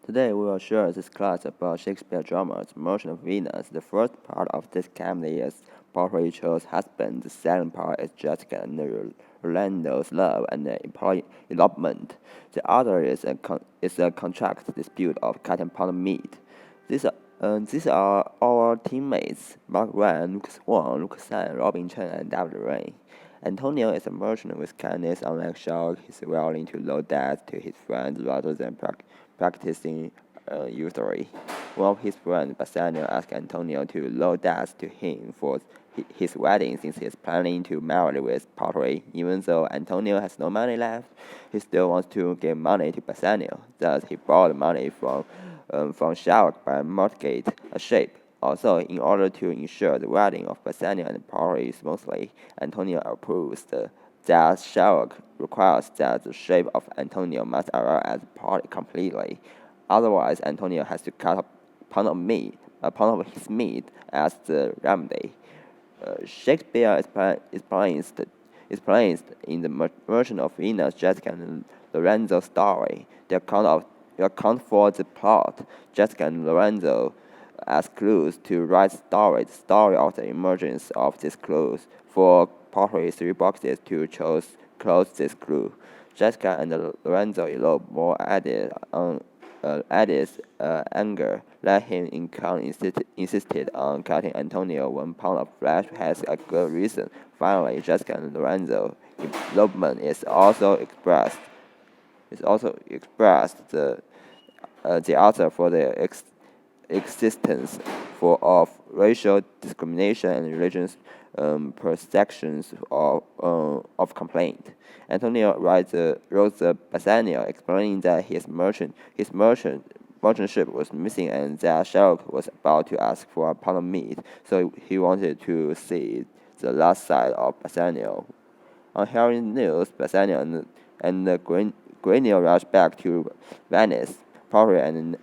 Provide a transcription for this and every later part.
Today we will share this class about Shakespeare drama's Merchant of Venus. The first part of this comedy is Portraito's husband. The second part is Jessica and Orlando's love and elopement. The other is a contract dispute of cat and pound meat. These are our teammates: Mark Ryan, Luke Swan, Luke San, Robin Chen, and David Rain. Antonio is a merchant with kindness. Unlike Shark, he's willing to loan debts to his friends rather than practicing usury. One of his friends, Bassanio, asked Antonio to loan debts to him for his wedding since he's planning to marry with Pottery. Even though Antonio has no money left, he still wants to give money to Bassanio. Thus, he borrowed money from Shark by mortgage a ship. Also, in order to ensure the wedding of Bassanio and Pottery smoothly, Antonio approves that Shark requires that the shape of Antonio must arrive at Pottery completely. Otherwise, Antonio has to cut a pound of his meat as the remedy. Shakespeare explains in the Merchant of Venus, Jessica and Lorenzo story. The account for the plot. Jessica and Lorenzo as clues to write the story of the emergence of these clues. For Pottery, 3 boxes to close this clue. Jessica and Lorenzo elope. More added anger led him insisted on cutting Antonio 1 pound of flesh has a good reason. Finally, Jessica and Lorenzo elopement is also expressed the author for the existence of racial discrimination and religious perceptions of complaint. Antonio wrote the Bassanio explaining that his merchant ship was missing and that Sherlock was about to ask for a pound of meat, so he wanted to see the last sight of Bassanio. On hearing the news, Bassanio and Granio rushed back to Venice. Pottery and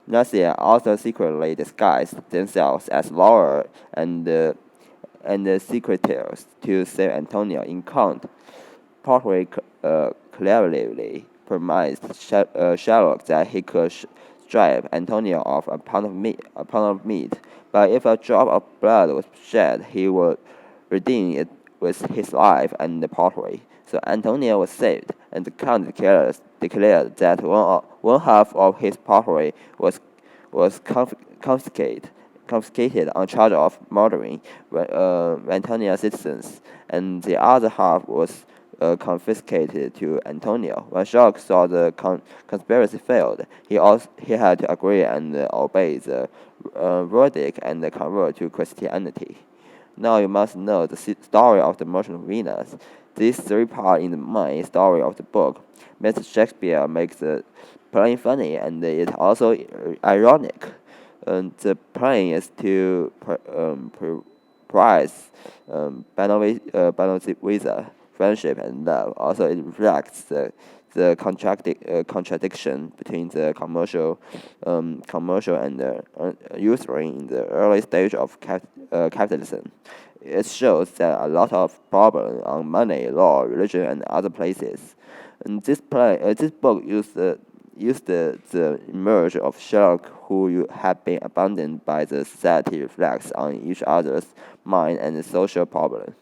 Nasia also secretly disguised themselves as lawyers and secretaries to save Antonio. In count, Pottery cleverly promised Sherlock that he could strip Antonio of a pound of meat, but if a drop of blood was shed, he would redeem it with his life and the Pottery. So Antonio was saved, and the count declared that one half of his pottery was confiscated on charge of murdering Antonio citizens, and the other half was confiscated to Antonio. When Shark saw the conspiracy failed, he had to agree and obey the verdict and convert to Christianity. Now you must know the story of the Merchant of Venus. These 3 parts in the main story of the book. Mr. Shakespeare makes the play funny and it's also ironic. The plan is to prize Visa, friendship and love. Also, it reflects the contradiction between the commercial and usury in the early stage of capitalism. It shows that a lot of problems on money, law, religion, and other places. And this book used the image of Sherlock, who had been abandoned by the society, reflects on each other's mind and social problem.